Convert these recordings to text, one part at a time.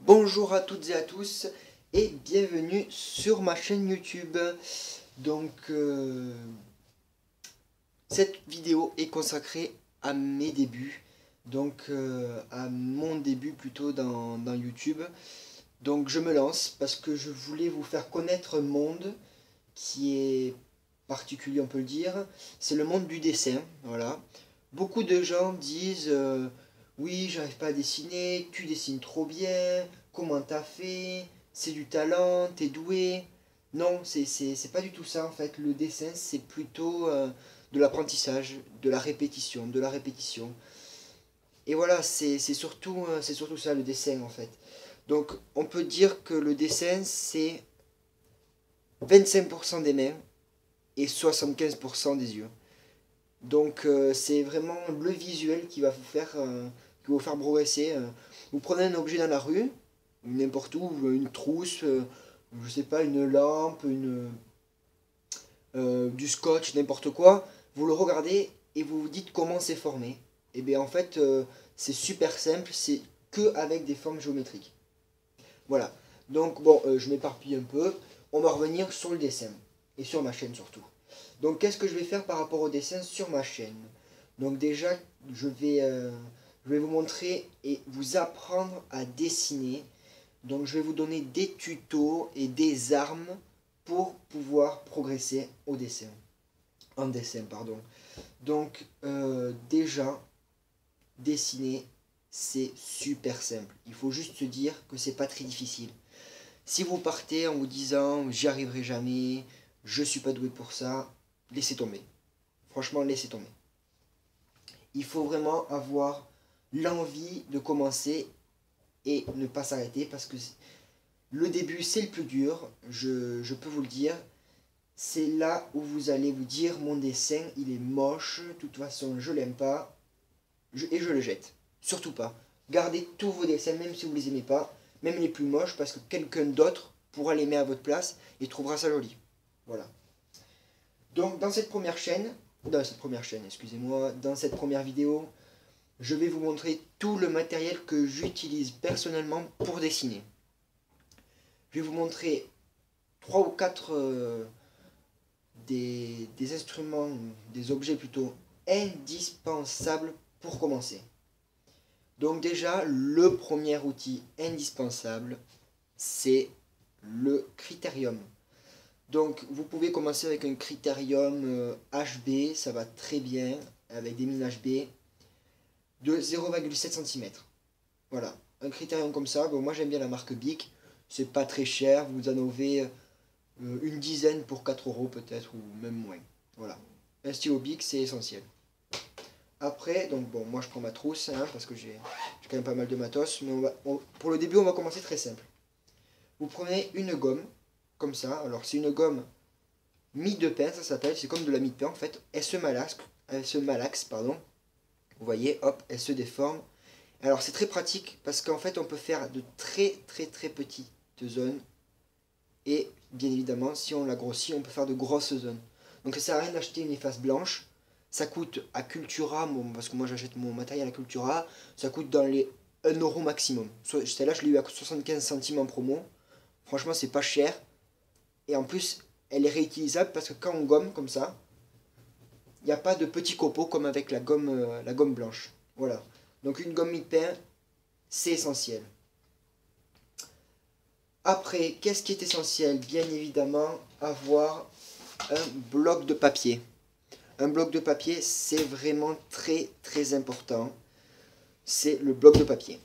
Bonjour à toutes et à tous et bienvenue sur ma chaîne YouTube. Donc cette vidéo est consacrée à mes débuts, à mon début plutôt dans YouTube. Donc je me lance parce que je voulais vous faire connaître un monde qui est particulier, on peut le dire. C'est le monde du dessin, voilà. Beaucoup de gens disent oui, j'arrive pas à dessiner, tu dessines trop bien, comment t'as fait, c'est du talent, t'es doué. Non, c'est pas du tout ça en fait. Le dessin, c'est plutôt de l'apprentissage, de la répétition, de la répétition. Et voilà, c'est surtout ça le dessin en fait. Donc on peut dire que le dessin, c'est 25% des mains et 75% des yeux. Donc c'est vraiment le visuel qui va vous faire progresser. Vous prenez un objet dans la rue, n'importe où, une trousse, je sais pas, une lampe, du scotch, n'importe quoi. Vous le regardez et vous vous dites comment c'est formé. Et bien en fait c'est super simple, c'est que avec des formes géométriques. Voilà. Donc bon, je m'éparpille un peu. On va revenir sur le dessin et sur ma chaîne surtout. Donc qu'est-ce que je vais faire par rapport au dessin sur ma chaîne? Donc déjà, je vais vous montrer et vous apprendre à dessiner. Donc je vais vous donner des tutos et des armes pour pouvoir progresser au dessin. En dessin, pardon. Donc déjà, dessiner, c'est super simple. Il faut juste se dire que c'est pas très difficile. Si vous partez en vous disant j'y arriverai jamais, je suis pas doué pour ça, laissez tomber. Franchement, laissez tomber. Il faut vraiment avoir l'envie de commencer et ne pas s'arrêter parce que le début c'est le plus dur, je peux vous le dire. C'est là où vous allez vous dire mon dessin il est moche, de toute façon je l'aime pas et je le jette. Surtout pas. Gardez tous vos dessins même si vous les aimez pas, même les plus moches parce que quelqu'un d'autre pourra les mettre à votre place et trouvera ça joli. Voilà. Donc dans cette première vidéo, je vais vous montrer tout le matériel que j'utilise personnellement pour dessiner. Je vais vous montrer 3 ou 4 des instruments, des objets plutôt indispensables pour commencer. Donc déjà, le premier outil indispensable, c'est le critérium. Donc vous pouvez commencer avec un critérium HB, ça va très bien, avec des mines HB de 0,7 cm. Voilà, un critérium comme ça, bon, moi j'aime bien la marque Bic, c'est pas très cher, vous en avez une dizaine pour 4 euros peut-être, ou même moins. Voilà, un stylo Bic c'est essentiel. Après, donc bon, moi je prends ma trousse, hein, parce que j'ai quand même pas mal de matos, mais pour le début on va commencer très simple. Vous prenez une gomme, comme ça, alors c'est une gomme mie de pain, ça s'appelle, c'est comme de la mie de pain en fait, elle se malaxe, pardon. Vous voyez, hop, elle se déforme. Alors c'est très pratique parce qu'en fait on peut faire de très très très petites zones et bien évidemment si on la grossit on peut faire de grosses zones. Donc ça sert à rien d'acheter une efface blanche, ça coûte à Cultura, parce que moi j'achète mon matériel à Cultura, ça coûte dans les 1 euro maximum. Celle-là je l'ai eu à 75 centimes en promo, franchement c'est pas cher et en plus elle est réutilisable parce que quand on gomme comme ça, il n'y a pas de petits copeaux comme avec la gomme blanche. Voilà. Donc une gomme mie-pain, c'est essentiel. Après, qu'est-ce qui est essentiel? Bien évidemment, avoir un bloc de papier. Un bloc de papier, c'est vraiment très très important. C'est le bloc de papier.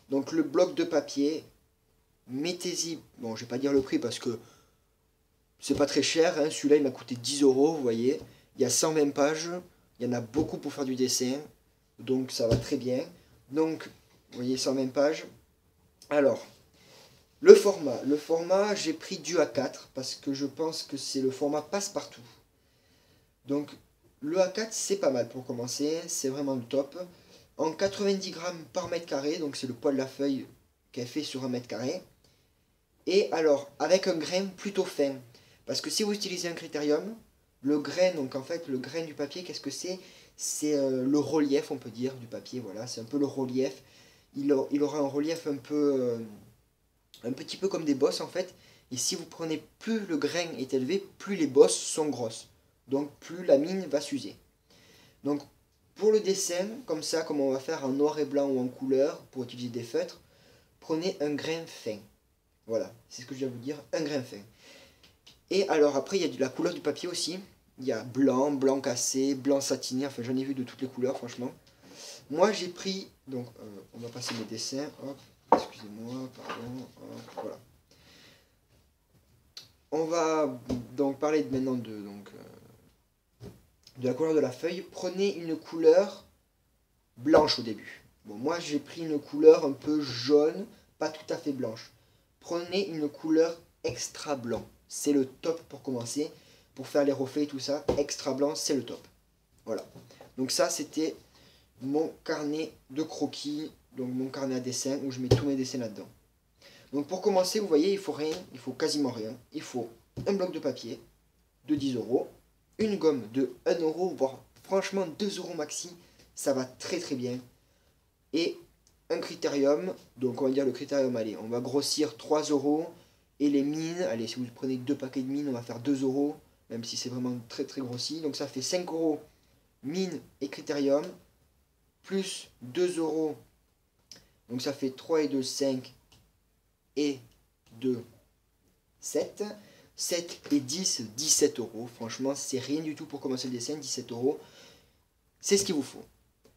Donc le bloc de papier, mettez-y, bon je vais pas dire le prix parce que c'est pas très cher, hein. Celui-là il m'a coûté 10 euros, vous voyez. Il y a 120 pages, il y en a beaucoup pour faire du dessin, donc ça va très bien. Donc, vous voyez 120 pages. Alors, le format j'ai pris du A4 parce que je pense que c'est le format passe-partout. Donc, le A4 c'est pas mal pour commencer, c'est vraiment le top. En 90 grammes par mètre carré, donc c'est le poids de la feuille qu'elle fait sur un mètre carré. Et alors, avec un grain plutôt fin. Parce que si vous utilisez un critérium, le grain, donc en fait, le grain du papier, qu'est-ce que c'est? C'est le relief, on peut dire, du papier, voilà, c'est un peu le relief. il aura un relief un peu, un petit peu comme des bosses en fait. Et si vous prenez, plus le grain est élevé, plus les bosses sont grosses. Donc plus la mine va s'user. Donc pour le dessin, comme ça, comme on va faire en noir et blanc ou en couleur, pour utiliser des feutres, prenez un grain fin. Voilà, c'est ce que je viens de vous dire, un grain fin. Et alors après, il y a de la couleur du papier aussi. Il y a blanc, blanc cassé, blanc satiné, enfin j'en ai vu de toutes les couleurs franchement. Moi j'ai pris, donc on va passer mes dessins, hop, excusez-moi, pardon, hop, voilà. On va donc parler maintenant de la couleur de la feuille. Prenez une couleur blanche au début. Bon, moi j'ai pris une couleur un peu jaune, pas tout à fait blanche. Prenez une couleur extra blanc. C'est le top pour commencer. Pour faire les reflets et tout ça, extra blanc, c'est le top. Voilà. Donc ça, c'était mon carnet de croquis, donc mon carnet à dessin, où je mets tous mes dessins là-dedans. Donc pour commencer, vous voyez, il faut rien, il faut quasiment rien. Il faut un bloc de papier de 10 euros, une gomme de 1 euro, voire franchement 2 euros maxi, ça va très très bien. Et un critérium, donc on va dire le critérium, allez, on va grossir 3 euros. Et les mines, allez, si vous prenez 2 paquets de mines, on va faire 2 euros, même si c'est vraiment très très grossi. Donc ça fait 5 euros mine et critérium, plus 2 euros, donc ça fait 3 et 2, 5, et 2, 7. 7 et 10, 17 euros. Franchement, c'est rien du tout pour commencer le dessin, 17 euros. C'est ce qu'il vous faut.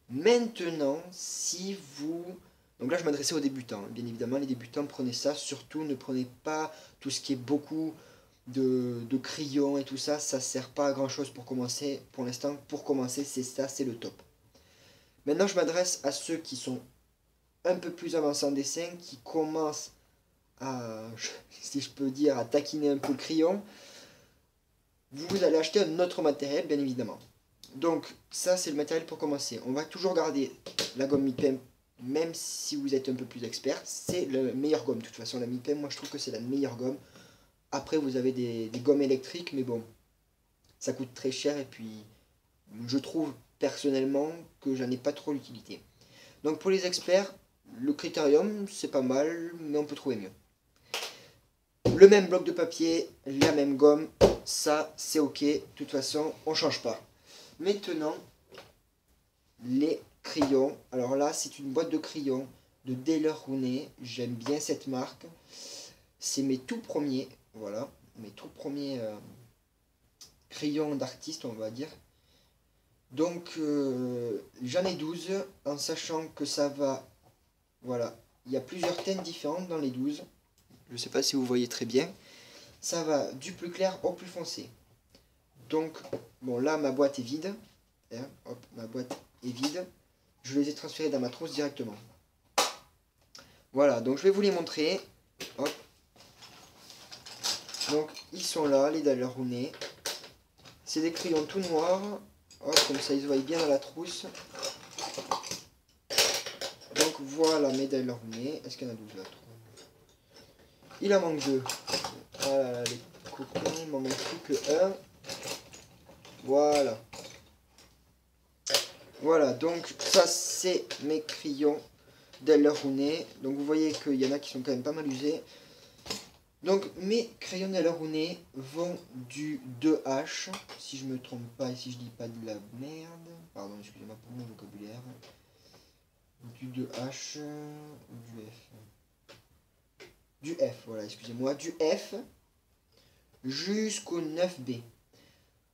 Maintenant, si vous... Donc là, je m'adressais aux débutants. Bien évidemment, les débutants, prenez ça. Surtout, ne prenez pas tout ce qui est beaucoup de crayons et tout ça. Ça ne sert pas à grand-chose pour commencer. Pour l'instant, pour commencer, c'est ça, c'est le top. Maintenant, je m'adresse à ceux qui sont un peu plus avancés en dessin, qui commencent à, si je peux dire, à taquiner un peu le crayon. Vous allez acheter un autre matériel, bien évidemment. Donc, ça, c'est le matériel pour commencer. On va toujours garder la gomme Mi-Pen, même si vous êtes un peu plus expert. C'est la meilleure gomme. De toute façon, la Mi-Pen, moi, je trouve que c'est la meilleure gomme. Après, vous avez des gommes électriques, mais bon, ça coûte très cher. Et puis, je trouve personnellement que j'en ai pas trop l'utilité. Donc, pour les experts, le critérium, c'est pas mal, mais on peut trouver mieux. Le même bloc de papier, la même gomme, ça, c'est ok. De toute façon, on change pas. Maintenant, les crayons. Alors là, c'est une boîte de crayons de Daler-Rowney. J'aime bien cette marque. C'est mes tout premiers, voilà, mes tout premiers crayons d'artiste, on va dire. Donc, j'en ai 12, en sachant que ça va, voilà, il y a plusieurs teintes différentes dans les 12. Je ne sais pas si vous voyez très bien. Ça va du plus clair au plus foncé. Donc, bon, là, ma boîte est vide. Hop, ma boîte est vide. Je les ai transférés dans ma trousse directement. Voilà, donc je vais vous les montrer. Hop. Donc, ils sont là, les Daler-Rowney. C'est des crayons tout noirs. Hop, comme ça, ils se voient bien dans la trousse. Donc, voilà mes Daler-Rowney. Est-ce qu'il y en a 12 là? Il en manque 2. Voilà, les cocons, il m'en manque plus que 1. Voilà. Voilà, donc ça c'est mes crayons Daler-Rowney. Donc vous voyez qu'il y en a qui sont quand même pas mal usés. Donc mes crayons Daler-Rowney vont du 2H, si je me trompe pas et si je dis pas de la merde. Pardon, excusez-moi pour mon vocabulaire. Du 2H, du F. Du F, voilà, excusez-moi. Du F jusqu'au 9B.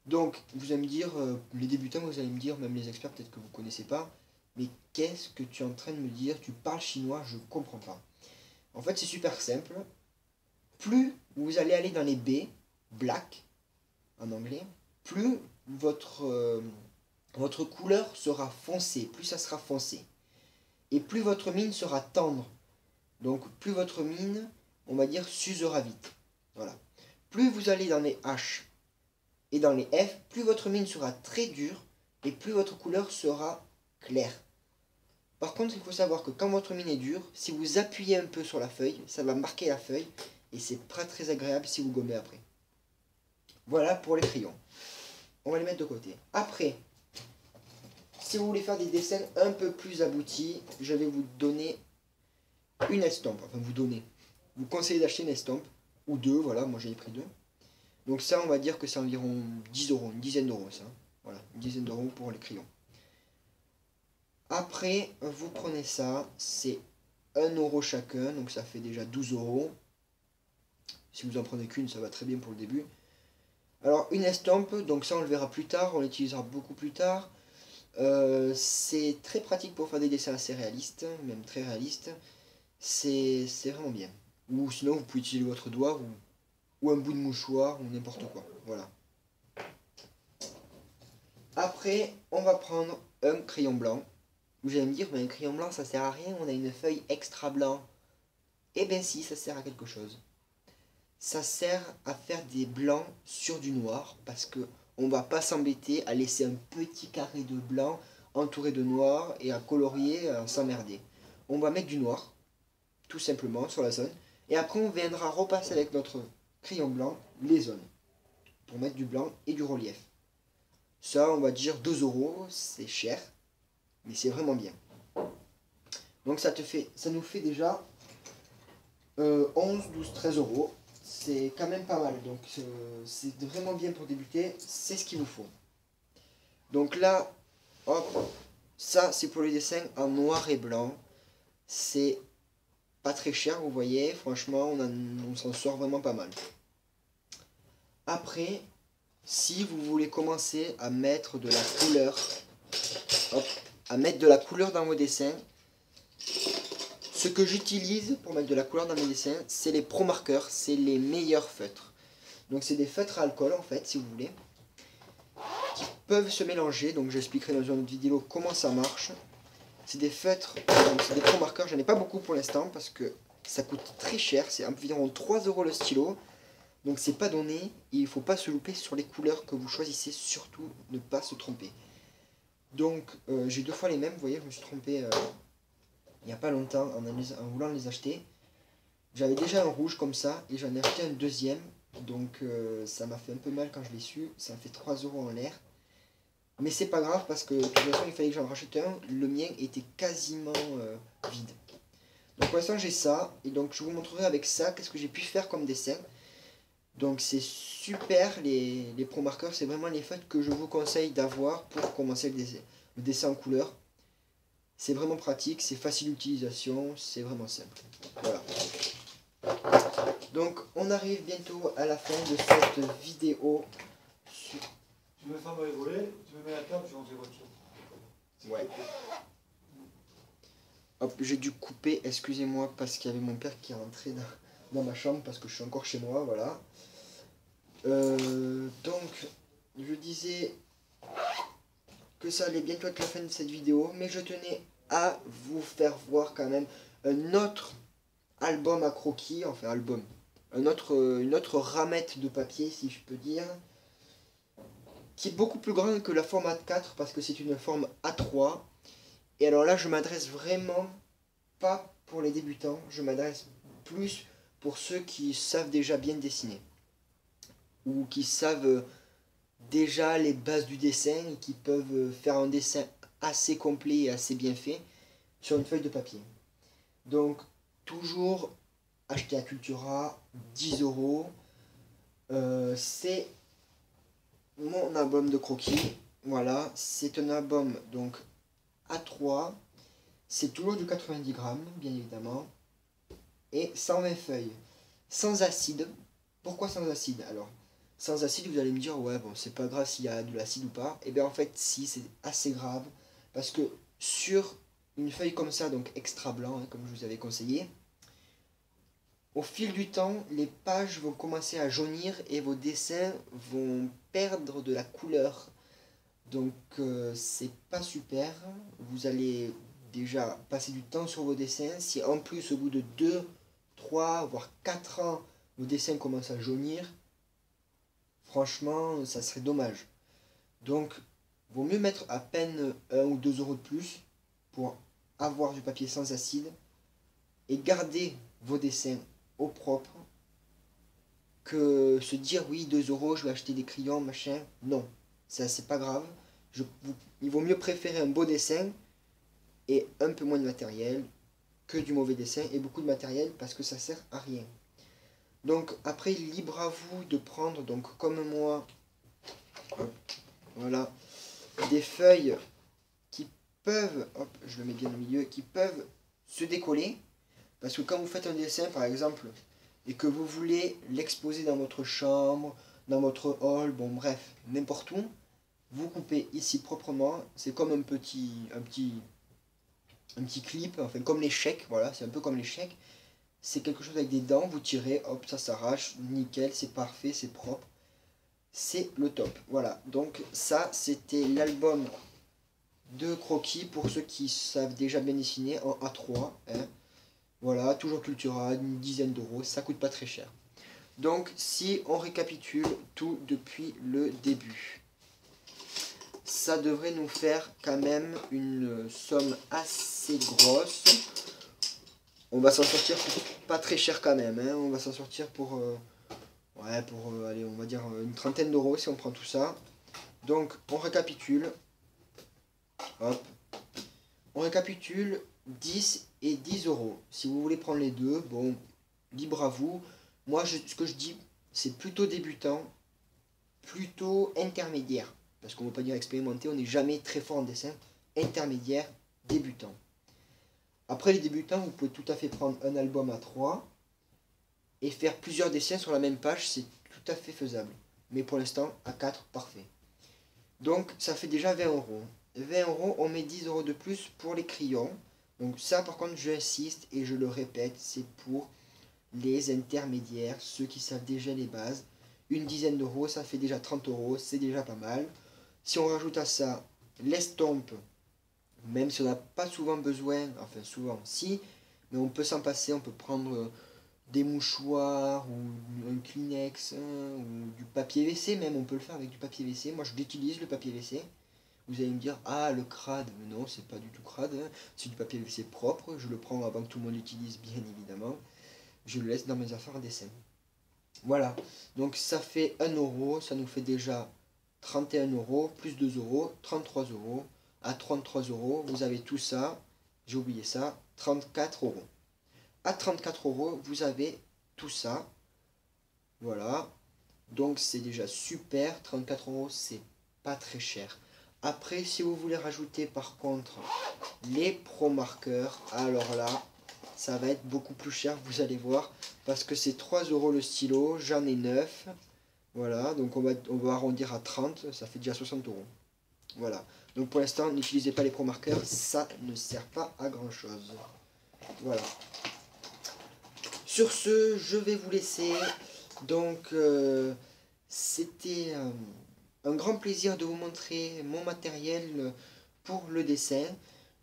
Donc, vous allez me dire, les débutants, vous allez me dire, même les experts, peut-être que vous ne connaissez pas, mais qu'est-ce que tu es en train de me dire? Tu parles chinois, je ne comprends pas. En fait, c'est super simple. Plus vous allez aller dans les B, black, en anglais, plus votre couleur sera foncée, plus ça sera foncé. Et plus votre mine sera tendre. Donc, plus votre mine, on va dire, s'usera vite. Voilà. Plus vous allez dans les H, et dans les F, plus votre mine sera très dure et plus votre couleur sera claire. Par contre, il faut savoir que quand votre mine est dure, si vous appuyez un peu sur la feuille, ça va marquer la feuille et c'est pas très agréable si vous gommez après. Voilà pour les crayons. On va les mettre de côté. Après, si vous voulez faire des dessins un peu plus aboutis, je vais vous donner une estompe, enfin vous donnez. Vous conseillez d'acheter une estompe, ou deux, voilà, moi j'ai pris deux. Donc ça, on va dire que c'est environ 10 euros, une dizaine d'euros ça. Voilà, une dizaine d'euros pour les crayons. Après, vous prenez ça, c'est 1 € chacun, donc ça fait déjà 12 euros. Si vous en prenez qu'une, ça va très bien pour le début. Alors, une estompe, donc ça on le verra plus tard, on l'utilisera beaucoup plus tard. C'est très pratique pour faire des dessins assez réalistes, même très réalistes. C'est vraiment bien. Ou sinon, vous pouvez utiliser votre doigt ou un bout de mouchoir ou n'importe quoi. Voilà. Après, on va prendre un crayon blanc. Vous allez me dire, mais un crayon blanc, ça sert à rien, on a une feuille extra blanc. Eh bien si, ça sert à quelque chose. Ça sert à faire des blancs sur du noir, parce que on va pas s'embêter à laisser un petit carré de blanc entouré de noir et à colorier, à s'emmerder. On va mettre du noir, tout simplement, sur la zone. Et après, on viendra repasser avec notre crayon blanc les zones, pour mettre du blanc et du relief. Ça, on va dire 2 euros, c'est cher, mais c'est vraiment bien. Donc ça nous fait déjà 11, 12, 13 euros. C'est quand même pas mal. Donc c'est vraiment bien pour débuter. C'est ce qu'il vous faut. Donc là, hop, ça c'est pour les dessins en noir et blanc. C'est pas très cher, vous voyez. Franchement, on s'en sort vraiment pas mal. Après, si vous voulez commencer à mettre de la couleur, hop, à mettre de la couleur dans vos dessins, ce que j'utilise pour mettre de la couleur dans mes dessins, c'est les Pro Markers, c'est les meilleurs feutres. Donc c'est des feutres à alcool en fait, si vous voulez, qui peuvent se mélanger. Donc j'expliquerai dans une autre vidéo comment ça marche. C'est des feutres, c'est des Pro Markers, j'en ai pas beaucoup pour l'instant parce que ça coûte très cher, c'est environ 3 euros le stylo. Donc c'est pas donné, et il faut pas se louper sur les couleurs que vous choisissez, surtout ne pas se tromper. Donc j'ai deux fois les mêmes, vous voyez, je me suis trompé il n'y a pas longtemps en voulant les acheter. J'avais déjà un rouge comme ça et j'en ai acheté un deuxième. Donc ça m'a fait un peu mal quand je l'ai su. Ça m'a fait 3 euros en l'air. Mais c'est pas grave parce que de toute façon il fallait que j'en rachète un. Le mien était quasiment vide. Donc pour l'instant j'ai ça. Et donc je vous montrerai avec ça qu'est-ce que j'ai pu faire comme dessin. Donc c'est super les Pro Markers. C'est vraiment les feutres que je vous conseille d'avoir pour commencer le dessin en couleur. C'est vraiment pratique, c'est facile d'utilisation, c'est vraiment simple. Voilà. Donc on arrive bientôt à la fin de cette vidéo. Tu me sens rigoler, tu me mets la table, je range les voitures. Ouais. Hop, j'ai dû couper, excusez-moi, parce qu'il y avait mon père qui est rentré dans ma chambre, parce que je suis encore chez moi, voilà. Donc, je disais que ça allait bientôt être la fin de cette vidéo, mais je tenais à vous faire voir quand même un autre album à croquis, enfin album, une autre ramette de papier si je peux dire, qui est beaucoup plus grande que la forme A4 parce que c'est une forme A3. Et alors là je m'adresse vraiment pas pour les débutants, je m'adresse plus pour ceux qui savent déjà bien dessiner ou qui savent déjà les bases du dessin et qui peuvent faire un dessin assez complet et assez bien fait sur une feuille de papier. Donc toujours acheter à Cultura, 10 euros. C'est mon album de croquis. Voilà, c'est un album donc A3. C'est toujours du 90 grammes, bien évidemment. Et 120 feuilles. Sans acide. Pourquoi sans acide? Alors, sans acide, vous allez me dire, ouais, bon, c'est pas grave s'il y a de l'acide ou pas. Et bien en fait, si, c'est assez grave. Parce que sur une feuille comme ça, donc extra blanc, hein, comme je vous avais conseillé, au fil du temps, les pages vont commencer à jaunir et vos dessins vont perdre de la couleur. Donc c'est pas super. Vous allez déjà passer du temps sur vos dessins. Si en plus au bout de 2, 3, voire 4 ans, vos dessins commencent à jaunir, franchement, ça serait dommage. Donc, vaut mieux mettre à peine 1 ou 2 euros de plus pour avoir du papier sans acide et garder vos dessins au propre que se dire oui 2 euros je vais acheter des crayons machin. Non, ça c'est pas grave. Il vaut mieux préférer un beau dessin et un peu moins de matériel. que du mauvais dessin et beaucoup de matériel parce que ça sert à rien. Donc après, libre à vous de prendre, donc comme moi, hop, voilà, des feuilles qui peuvent, hop, je le mets bien au milieu, qui peuvent se décoller. Parce que quand vous faites un dessin, par exemple, et que vous voulez l'exposer dans votre chambre, dans votre hall, bon bref, n'importe où, vous coupez ici proprement. C'est comme un petit clip, enfin comme les chèques, voilà, c'est un peu comme les chèques. C'est quelque chose avec des dents, vous tirez, hop, ça s'arrache, nickel, c'est parfait, c'est propre. C'est le top, voilà. Donc ça, c'était l'album de croquis pour ceux qui savent déjà bien dessiner en A3, hein. Voilà, toujours Cultura, une dizaine d'euros, ça coûte pas très cher. Donc si on récapitule tout depuis le début, ça devrait nous faire quand même une somme assez grosse. On va s'en sortir pour pas très cher quand même, hein. On va s'en sortir pour, allez, on va dire une trentaine d'euros si on prend tout ça. Donc on récapitule. Hop. On récapitule 10 et 10 euros. Si vous voulez prendre les deux, bon, libre à vous. Moi, ce que je dis, c'est plutôt débutant, plutôt intermédiaire. Parce qu'on ne veut pas dire expérimenté, on n'est jamais très fort en dessin. Intermédiaire, débutant. Après les débutants, vous pouvez tout à fait prendre un album à 3 et faire plusieurs dessins sur la même page, c'est tout à fait faisable. Mais pour l'instant, à 4, parfait. Donc, ça fait déjà 20 euros. 20 euros, on met 10 euros de plus pour les crayons. Donc ça, par contre, j'insiste et je le répète, c'est pour les intermédiaires, ceux qui savent déjà les bases. Une dizaine d'euros, ça fait déjà 30 euros, c'est déjà pas mal. Si on rajoute à ça l'estompe, même si on n'a pas souvent besoin, enfin souvent si, mais on peut s'en passer, on peut prendre des mouchoirs ou un Kleenex ou du papier WC même, on peut le faire avec du papier WC. Moi je l'utilise le papier WC. Vous allez me dire, ah le crade, mais non c'est pas du tout crade, hein. C'est du papier WC propre, je le prends avant que tout le monde l'utilise bien évidemment. Je le laisse dans mes affaires à dessin. Voilà, donc ça fait 1 euro, ça nous fait déjà 31 euros, plus 2 euros, 33 euros. À 33 euros, vous avez tout ça, j'ai oublié ça, 34 euros. À 34 euros, vous avez tout ça. Voilà, donc c'est déjà super, 34 euros, c'est pas très cher. Après, si vous voulez rajouter par contre les pro marqueurs, alors là, ça va être beaucoup plus cher, vous allez voir, parce que c'est 3 euros le stylo, j'en ai 9. Voilà, donc on va arrondir à 30, ça fait déjà 60 euros. Voilà, donc pour l'instant, n'utilisez pas les pro marqueurs, ça ne sert pas à grand chose. Voilà. Sur ce, je vais vous laisser. Donc, c'était un grand plaisir de vous montrer mon matériel pour le dessin.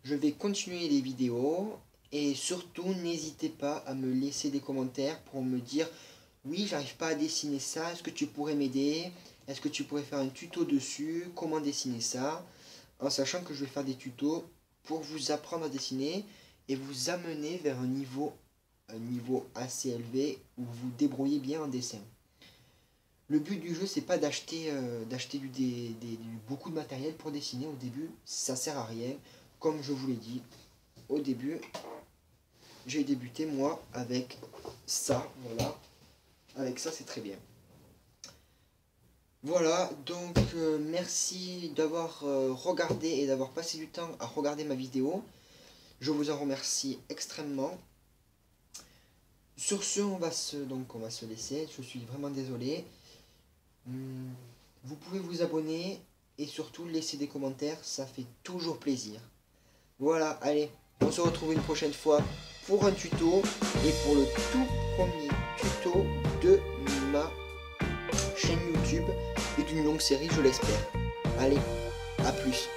Je vais continuer les vidéos. Et surtout, n'hésitez pas à me laisser des commentaires pour me dire « Oui, j'arrive pas à dessiner ça, est-ce que tu pourrais m'aider? Est-ce que tu pourrais faire un tuto dessus? Comment dessiner ça ?» En sachant que je vais faire des tutos pour vous apprendre à dessiner et vous amener vers un niveau assez élevé où vous vous débrouillez bien en dessin. Le but du jeu, c'est pas d'acheter beaucoup de matériel pour dessiner au début, ça sert à rien. Comme je vous l'ai dit, au début, j'ai débuté moi avec ça, voilà. Avec ça, c'est très bien. Voilà, donc merci d'avoir regardé et d'avoir passé du temps à regarder ma vidéo. Je vous en remercie extrêmement. Sur ce, on va se laisser. Je suis vraiment désolé. Vous pouvez vous abonner et surtout laisser des commentaires, ça fait toujours plaisir. Voilà, allez, on se retrouve une prochaine fois pour un tuto et pour le tout premier tuto de ma chaîne YouTube et d'une longue série, je l'espère. Allez, à plus.